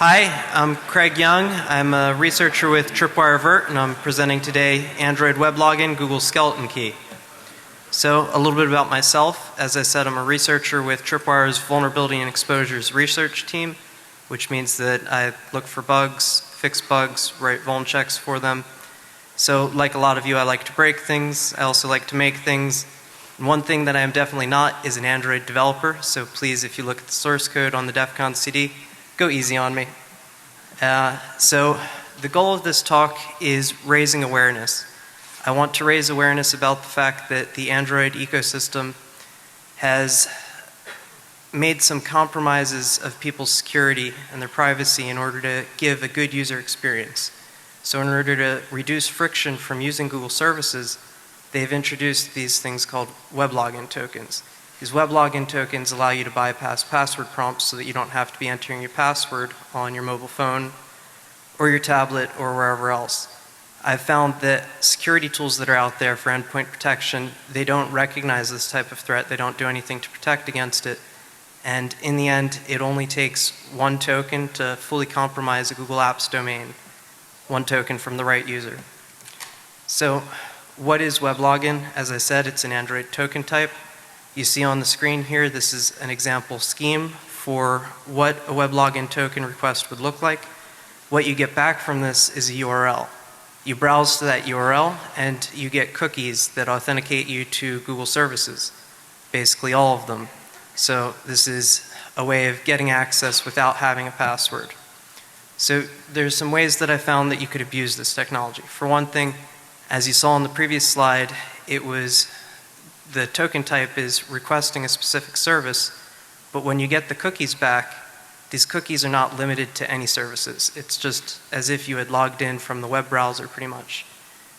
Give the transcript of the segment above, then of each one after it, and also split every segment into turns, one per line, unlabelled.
Hi, I'm Craig Young. I'm a researcher with Tripwire Vert, and I'm presenting today Android WebLogin Google Skeleton Key. So a little bit about myself. As I said, I'm a researcher with Tripwire's Vulnerability and Exposures research team, which means that I look for bugs, fix bugs, write vuln checks for them. So like a lot of you, I like to break things. I also like to make things. And one thing that I am definitely not is an Android developer, so please, if you look at the source code on the DEFCON CD, go easy on me. So the goal of this talk is raising awareness. I want to raise awareness about the fact that the Android ecosystem has made some compromises of people's security and their privacy in order to give a good user experience. So in order to reduce friction from using Google services, they've introduced these things called WebLogin Tokens. These WebLogin Tokens allow you to bypass password prompts so that you don't have to be entering your password on your mobile phone or your tablet or wherever else. I've found that security tools that are out there for endpoint protection, they don't recognize this type of threat. They don't do anything to protect against it. And in the end, it only takes one token to fully compromise a Google Apps domain. One token from the right user. So what is WebLogin? As I said, it's an Android token type. You see on the screen here, this is an example scheme for what a WebLogin token request would look like. What you get back from this is a URL. You browse to that URL and you get cookies that authenticate you to Google services, basically all of them. So this is a way of getting access without having a password. So there's some ways that I found that you could abuse this technology. For one thing, as you saw on the previous slide, it was the token type is requesting a specific service, but when you get the cookies back, these cookies are not limited to any services. It's just as if you had logged in from the web browser pretty much.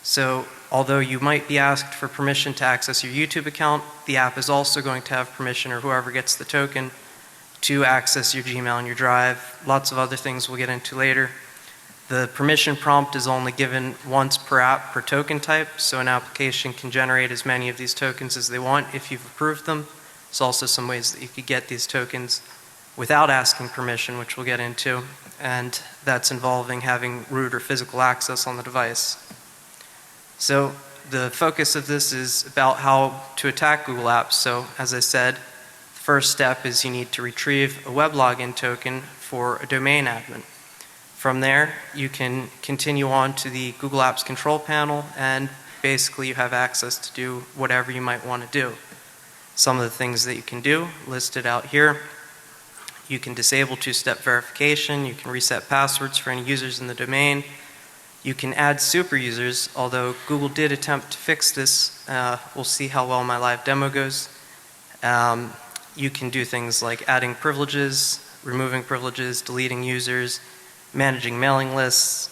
So although you might be asked for permission to access your YouTube account, the app is also going to have permission, or whoever gets the token, to access your Gmail and your Drive. Lots of other things we'll get into later. The permission prompt is only given once per app per token type, so an application can generate as many of these tokens as they want if you've approved them. There's also some ways that you could get these tokens without asking permission, which we'll get into, and that's involving having root or physical access on the device. So the focus of this is about how to attack Google Apps. So as I said, the first step is you need to retrieve a WebLogin token for a domain admin. From there, you can continue on to the Google Apps control panel, and basically you have access to do whatever you might want to do. Some of the things that you can do listed out here. You can disable two-step verification. You can reset passwords for any users in the domain. You can add super users, although Google did attempt to fix this. We'll see how well my live demo goes. You can do things like adding privileges, removing privileges, deleting users, managing mailing lists,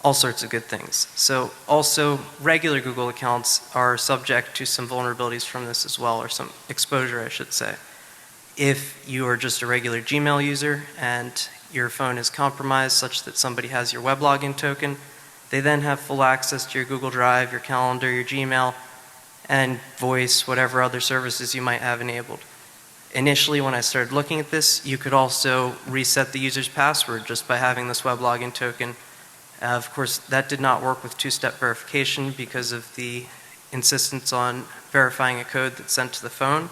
all sorts of good things. So also regular Google accounts are subject to some vulnerabilities from this as well, or some exposure I should say. If you are just a regular Gmail user and your phone is compromised such that somebody has your WebLogin token, they then have full access to your Google Drive, your calendar, your Gmail, and voice, whatever other services you might have enabled. Initially, when I started looking at this, you could also reset the user's password just by having this WebLogin token. Of course, that did not work with two-step verification because of the insistence on verifying a code that's sent to the phone.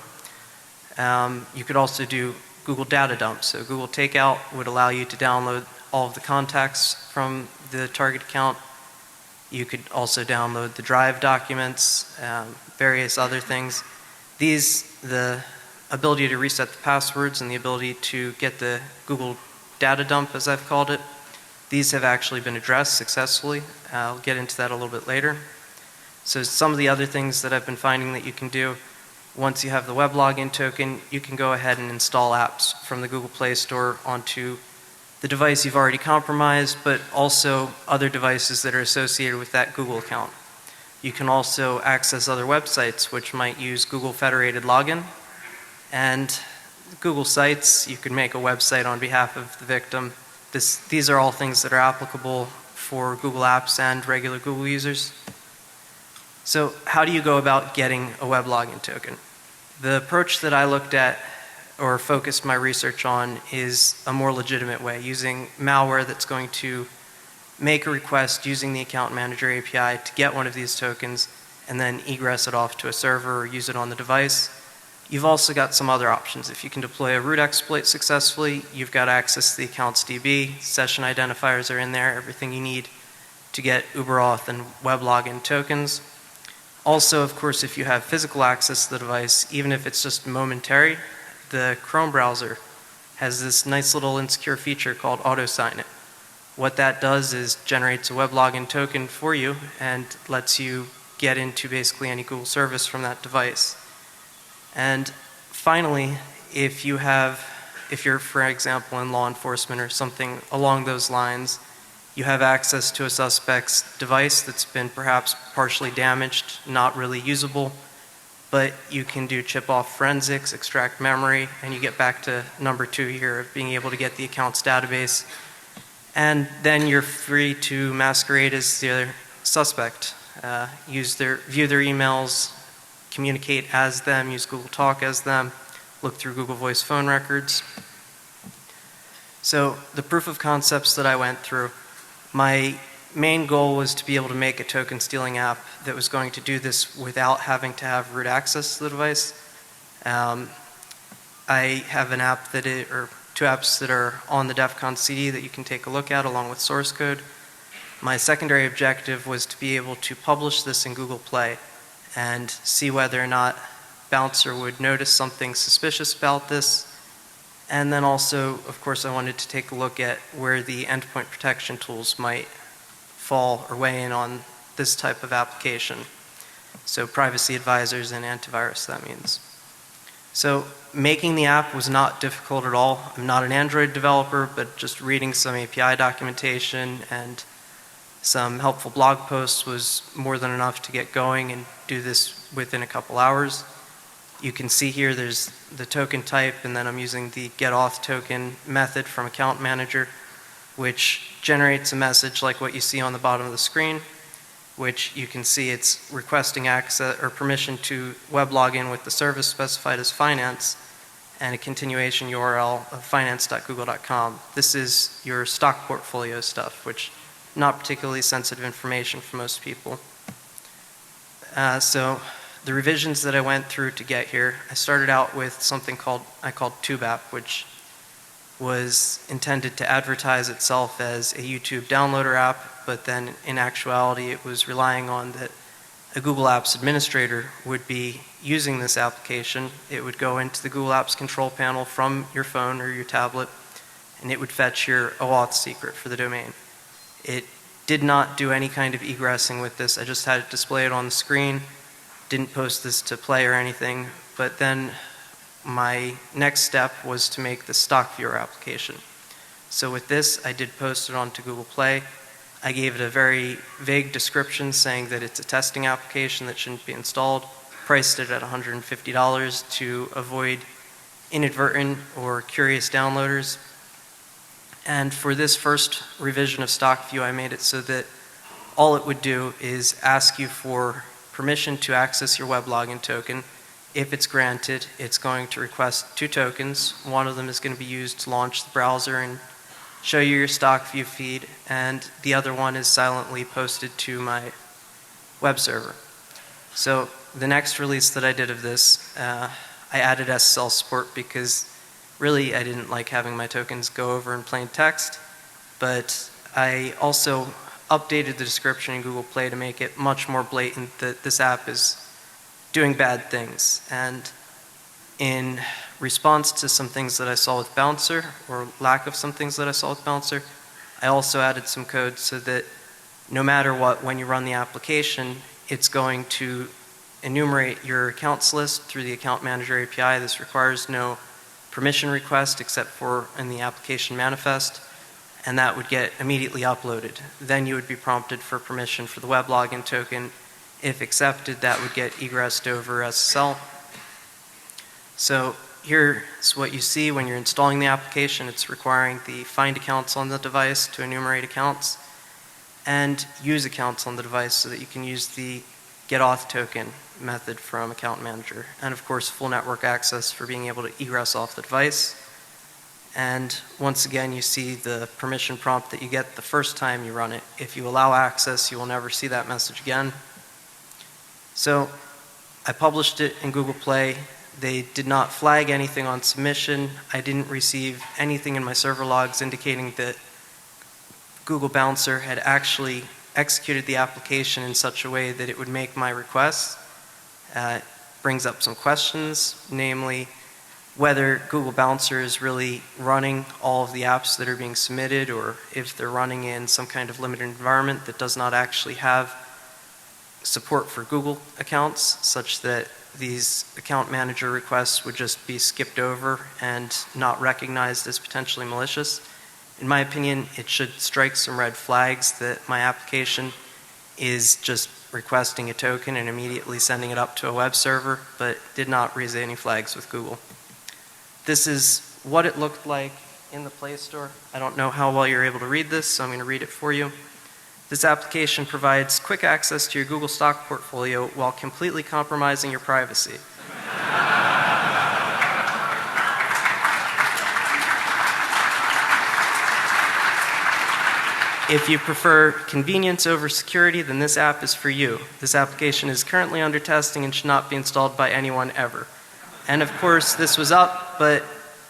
You could also do Google data dump. So Google Takeout would allow you to download all of the contacts from the target account. You could also download the Drive documents, various other things. The ability to reset the passwords and the ability to get the Google data dump, as I've called it, these have actually been addressed successfully. I'll get into that a little bit later. So some of the other things that I've been finding that you can do, once you have the WebLogin token, you can go ahead and install apps from the Google Play Store onto the device you've already compromised, but also other devices that are associated with that Google account. You can also access other websites which might use Google Federated Login. And Google Sites, you could make a website on behalf of the victim. These are all things that are applicable for Google Apps and regular Google users. So how do you go about getting a WebLogin token? The approach that I looked at or focused my research on is a more legitimate way, using malware that's going to make a request using the account manager API to get one of these tokens and then egress it off to a server or use it on the device. You've also got some other options. If you can deploy a root exploit successfully, you've got access to the accounts DB, session identifiers are in there, everything you need to get UberAuth and WebLogin tokens. Also, of course, if you have physical access to the device, even if it's just momentary, the Chrome browser has this nice little insecure feature called auto sign-in. What that does is generates a WebLogin token for you and lets you get into basically any Google service from that device. And finally, if you're, for example, in law enforcement or something along those lines, you have access to a suspect's device that's been perhaps partially damaged, not really usable, but you can do chip-off forensics, extract memory, and you get back to number 2 here of being able to get the account's database. And then you're free to masquerade as the other suspect, view their emails, communicate as them, use Google Talk as them, look through Google Voice phone records. So the proof of concepts that I went through, my main goal was to be able to make a token stealing app that was going to do this without having to have root access to the device. I have an app or 2 apps that are on the DEFCON CD that you can take a look at along with source code. My secondary objective was to be able to publish this in Google Play and see whether or not Bouncer would notice something suspicious about this. And then also, of course, I wanted to take a look at where the endpoint protection tools might fall or weigh in on this type of application. So privacy advisors and antivirus, that means. So making the app was not difficult at all. I'm not an Android developer, but just reading some API documentation and some helpful blog posts was more than enough to get going and do this within a couple hours. You can see here there's the token type, and then I'm using the getAuth token method from Account Manager, which generates a message like what you see on the bottom of the screen, which you can see it's requesting access or permission to WebLogin with the service specified as finance and a continuation URL of finance.google.com. This is your stock portfolio stuff, which not particularly sensitive information for most people. So the revisions that I went through to get here, I started out with something I called TubeApp, which was intended to advertise itself as a YouTube downloader app, but then in actuality it was relying on that a Google Apps administrator would be using this application. It would go into the Google Apps control panel from your phone or your tablet, and it would fetch your OAuth secret for the domain. It did not do any kind of egressing with this. I just had it display it on the screen, didn't post this to Play or anything, but then my next step was to make the stock viewer application. So with this, I did post it onto Google Play. I gave it a very vague description saying that it's a testing application that shouldn't be installed, priced it at $150 to avoid inadvertent or curious downloaders. And for this first revision of stock view, I made it so that all it would do is ask you for permission to access your WebLogin token. If it's granted, it's going to request 2 tokens. One of them is going to be used to launch the browser and show you your stock view feed, and the other one is silently posted to my web server. So the next release that I did of this, I added SSL support because really I didn't like having my tokens go over in plain text, but I also updated the description in Google Play to make it much more blatant that this app is doing bad things. And in response to some things that I saw with Bouncer, or lack of some things that I saw with Bouncer, I also added some code so that no matter what, when you run the application, it's going to enumerate your accounts list through the Account Manager API. This requires no permission request except for in the application manifest, and that would get immediately uploaded. Then you would be prompted for permission for the WebLogin token. If accepted, that would get egressed over SSL. So here's what you see when you're installing the application. It's requiring the find accounts on the device to enumerate accounts and use accounts on the device so that you can use the get auth token method from account manager. And of course, full network access for being able to egress off the device. And once again, you see the permission prompt that you get the first time you run it. If you allow access, you will never see that message again. So I published it in Google Play. They did not flag anything on submission. I didn't receive anything in my server logs indicating that Google Bouncer had actually executed the application in such a way that it would make my request. It brings up some questions, namely whether Google Bouncer is really running all of the apps that are being submitted, or if they're running in some kind of limited environment that does not actually have support for Google accounts, such that these account manager requests would just be skipped over and not recognized as potentially malicious. In my opinion, it should strike some red flags that my application is just requesting a token and immediately sending it up to a web server, but did not raise any flags with Google. This is what it looked like in the Play Store. I don't know how well you're able to read this, so I'm going to read it for you. This application provides quick access to your Google stock portfolio while completely compromising your privacy. If you prefer convenience over security, then this app is for you. This application is currently under testing and should not be installed by anyone ever. And of course, this was up, but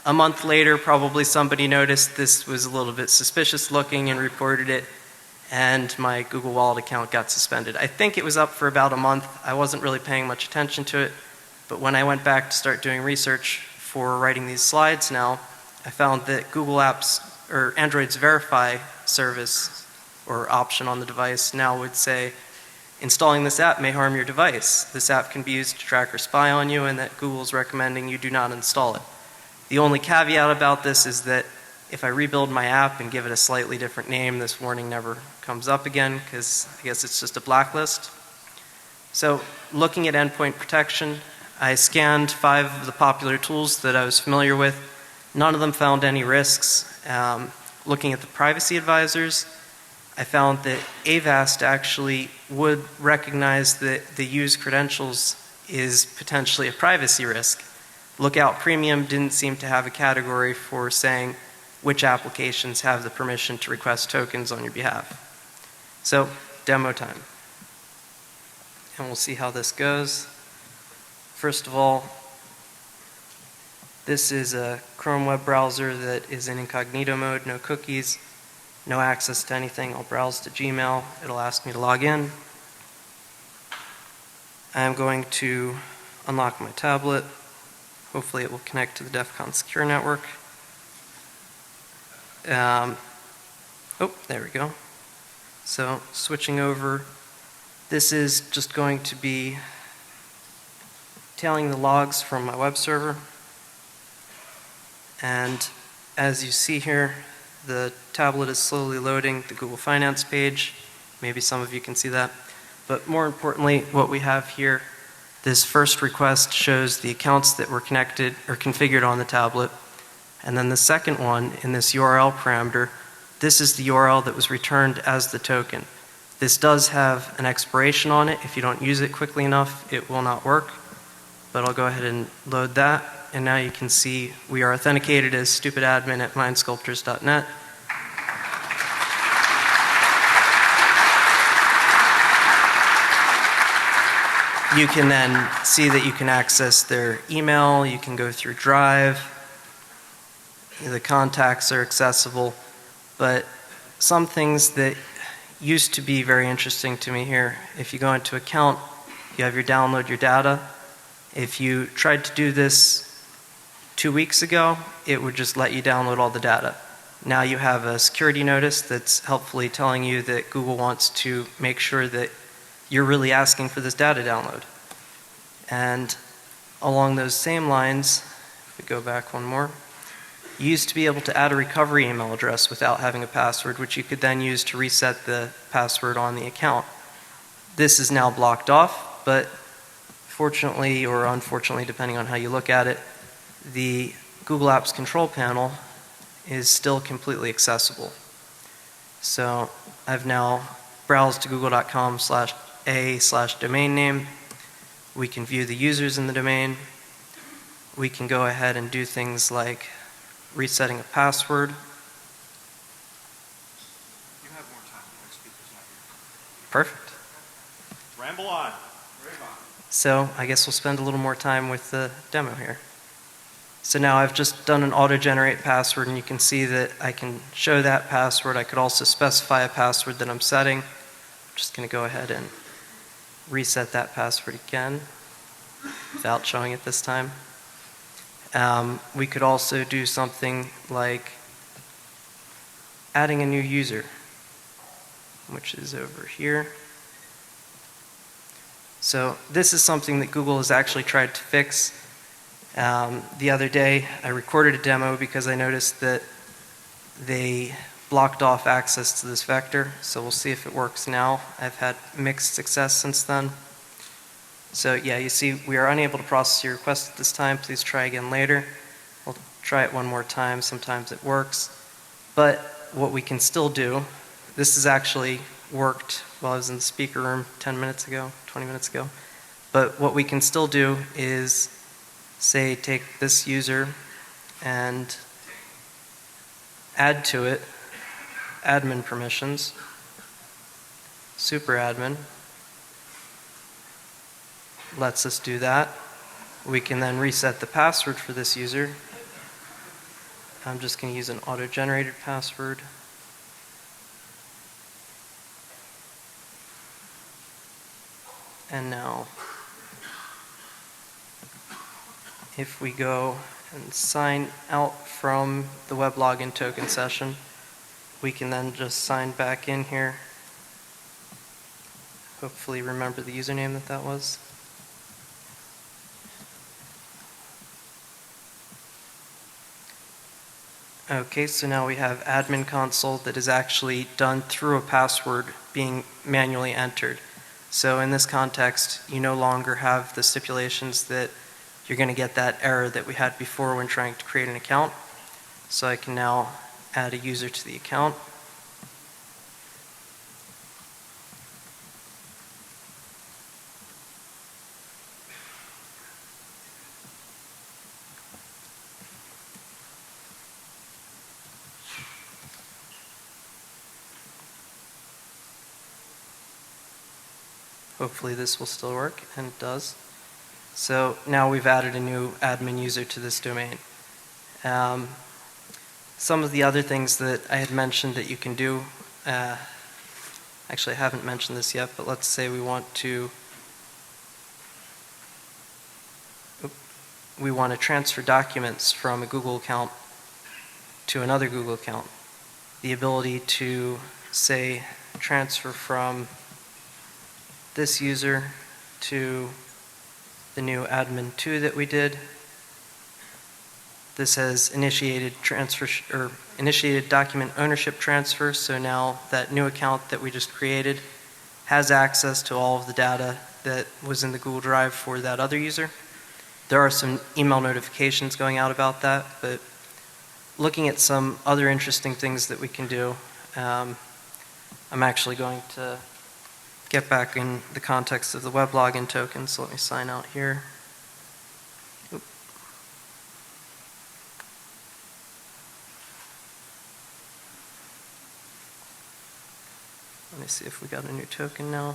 a month later, probably somebody noticed this was a little bit suspicious looking and reported it, and my Google Wallet account got suspended. I think it was up for about a month. I wasn't really paying much attention to it, but when I went back to start doing research for writing these slides now, I found that Google Apps, or Android's Verify service or option on the device now would say, installing this app may harm your device. This app can be used to track or spy on you, and that Google's recommending you do not install it. The only caveat about this is that if I rebuild my app and give it a slightly different name, this warning never comes up again, because I guess it's just a blacklist. So looking at Endpoint Protection, I scanned 5 of the popular tools that I was familiar with. None of them found any risks. Looking at the privacy advisors, I found that Avast actually would recognize that the use credentials is potentially a privacy risk. Lookout Premium didn't seem to have a category for saying which applications have the permission to request tokens on your behalf. So, demo time. And we'll see how this goes. First of all, this is a Chrome web browser that is in incognito mode, no cookies, no access to anything. I'll browse to Gmail. It'll ask me to log in. I'm going to unlock my tablet. Hopefully it will connect to the DEFCON secure network. Oh, there we go. So switching over, this is just going to be tailing the logs from my web server. And as you see here, the tablet is slowly loading the Google Finance page. Maybe some of you can see that. But more importantly, what we have here, this first request shows the accounts that were connected or configured on the tablet. And then the second one in this URL parameter, this is the URL that was returned as the token. This does have an expiration on it. If you don't use it quickly enough, it will not work. But I'll go ahead and load that. And now you can see we are authenticated as stupidadmin at mindsculptors.net. You can then see that you can access their email, you can go through Drive, the contacts are accessible, but some things that used to be very interesting to me here, if you go into account, you have your download your data. If you tried to do this 2 weeks ago, it would just let you download all the data. Now you have a security notice that's helpfully telling you that Google wants to make sure that you're really asking for this data download. And along those same lines, if we go back one more, you used to be able to add a recovery email address without having a password, which you could then use to reset the password on the account. This is now blocked off, but fortunately or unfortunately, depending on how you look at it, the Google Apps control panel is still completely accessible. So I've now browsed to google.com/ a/domain name. We can view the users in the domain. We can go ahead and do things like resetting a password.
You have more time. The next speaker's not here.
Perfect.
Ramble on.
So I guess we'll spend a little more time with the demo here. So now I've just done an auto-generate password, and you can see that I can show that password. I could also specify a password that I'm setting. I'm just going to go ahead and reset that password again without showing it this time. We could also do something like adding a new user, which is over here. So this is something that Google has actually tried to fix. The other day, I recorded a demo because I noticed that they blocked off access to this vector. So we'll see if it works now. I've had mixed success since then. So yeah, you see we are unable to process your request at this time. Please try again later. We'll try it one more time. Sometimes it works. But what we can still do, this has actually worked while I was in the speaker room 10 minutes ago, 20 minutes ago. But what we can still do is, say, take this user and add to it admin permissions, super admin. Lets us do that. We can then reset the password for this user. I'm just going to use an auto-generated password. And now, if we go and sign out from the WebLogin token session, we can then just sign back in here. Hopefully remember the username that was. Okay, so now we have admin console that is actually done through a password being manually entered. So in this context, you no longer have the stipulations that you're going to get that error that we had before when trying to create an account. So I can now add a user to the account. Hopefully this will still work, and it does. So now we've added a new admin user to this domain. Some of the other things that I had mentioned that you can do, actually I haven't mentioned this yet, but let's say we want to transfer documents from a Google account to another Google account. The ability to, say, transfer from this user to the new admin 2 that we did. This has initiated document ownership transfer, so now that new account that we just created has access to all of the data that was in the Google Drive for that other user. There are some email notifications going out about that, but looking at some other interesting things that we can do, I'm actually going to get back in the context of the WebLogin token, so let me sign out here. Oop. Let me see if we got a new token now.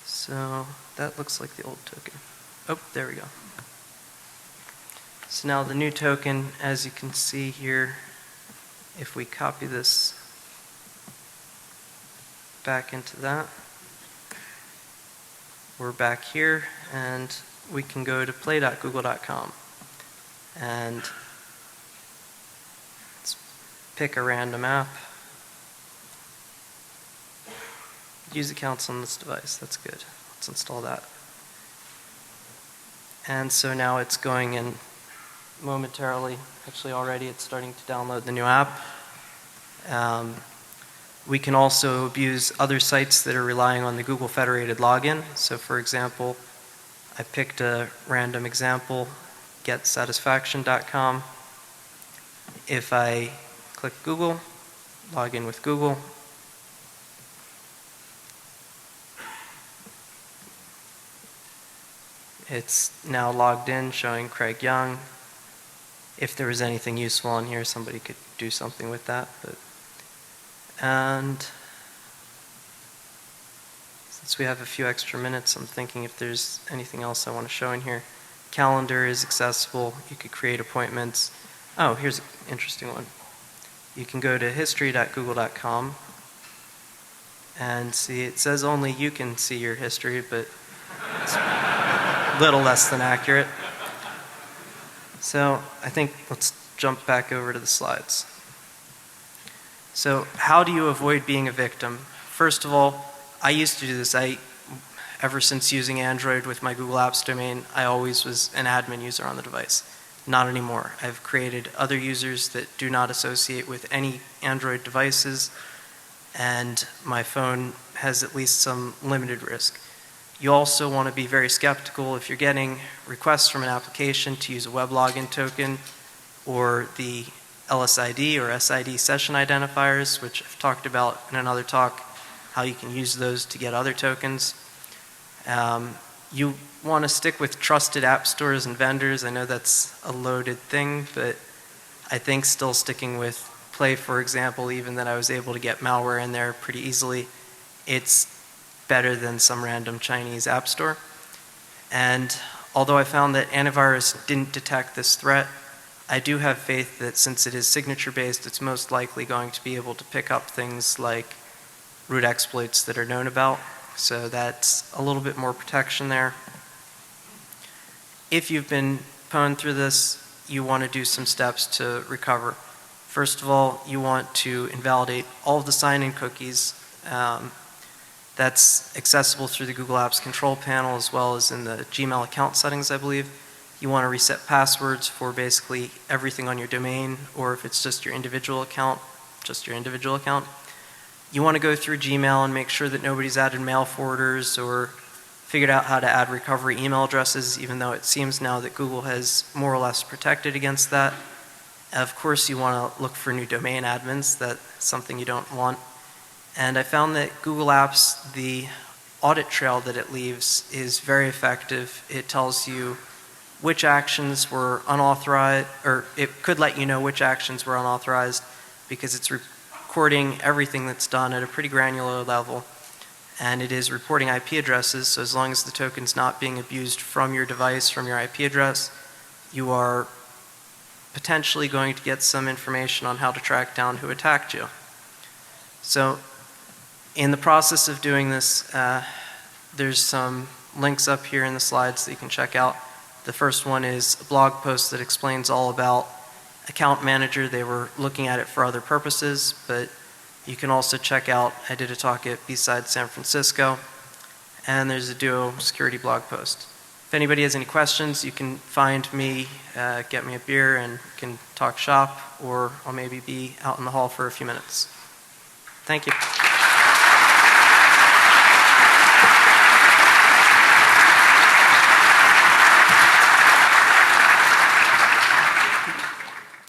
So that looks like the old token. Oh, there we go. So now the new token, as you can see here, if we copy this back into that, we're back here, and we can go to play.google.com and let's pick a random app. Use accounts on this device. That's good. Let's install that. And so now it's going in momentarily. Actually, already it's starting to download the new app. We can also abuse other sites that are relying on the Google federated login. So for example, I picked a random example, getsatisfaction.com. If I click Google, log in with Google, It's now logged in, showing Craig Young. If there was anything useful on here, somebody could do something with that. And since we have a few extra minutes, I'm thinking if there's anything else I want to show in here. Calendar is accessible. You could create appointments. Oh, here's an interesting one. You can go to history.google.com and see, it says only you can see your history, but it's a little less than accurate. So I think let's jump back over to the slides. So how do you avoid being a victim? First of all, I used to do this. Ever since using Android with my Google Apps domain, I always was an admin user on the device. Not anymore. I've created other users that do not associate with any Android devices, and my phone has at least some limited risk. You also want to be very skeptical if you're getting requests from an application to use a WebLogin token or the LSID or SID session identifiers, which I've talked about in another talk, how you can use those to get other tokens. You want to stick with trusted app stores and vendors. I know that's a loaded thing, but I think still sticking with Play, for example, even that I was able to get malware in there pretty easily, it's better than some random Chinese app store. And although I found that antivirus didn't detect this threat, I do have faith that since it is signature-based, it's most likely going to be able to pick up things like root exploits that are known about. So that's a little bit more protection there. If you've been pwned through this, you want to do some steps to recover. First of all, you want to invalidate all of the sign-in cookies. That's accessible through the Google Apps control panel as well as in the Gmail account settings, I believe. You want to reset passwords for basically everything on your domain, or if it's just your individual account, just your individual account. You want to go through Gmail and make sure that nobody's added mail forwarders or figured out how to add recovery email addresses, even though it seems now that Google has more or less protected against that. Of course, you want to look for new domain admins. That's something you don't want. And I found that Google Apps, the audit trail that it leaves is very effective. It tells you which actions were unauthorized, or it could let you know which actions were unauthorized because it's recording everything that's done at a pretty granular level. And it is reporting IP addresses, so as long as the token's not being abused from your device, from your IP address, you are potentially going to get some information on how to track down who attacked you. So in the process of doing this, there's some links up here in the slides that you can check out. The first one is a blog post that explains all about Account Manager. They were looking at it for other purposes, but you can also check out, I did a talk at B-Side San Francisco, and there's a Duo security blog post. If anybody has any questions, you can find me, get me a beer, and can talk shop, or I'll maybe be out in the hall for a few minutes. Thank you.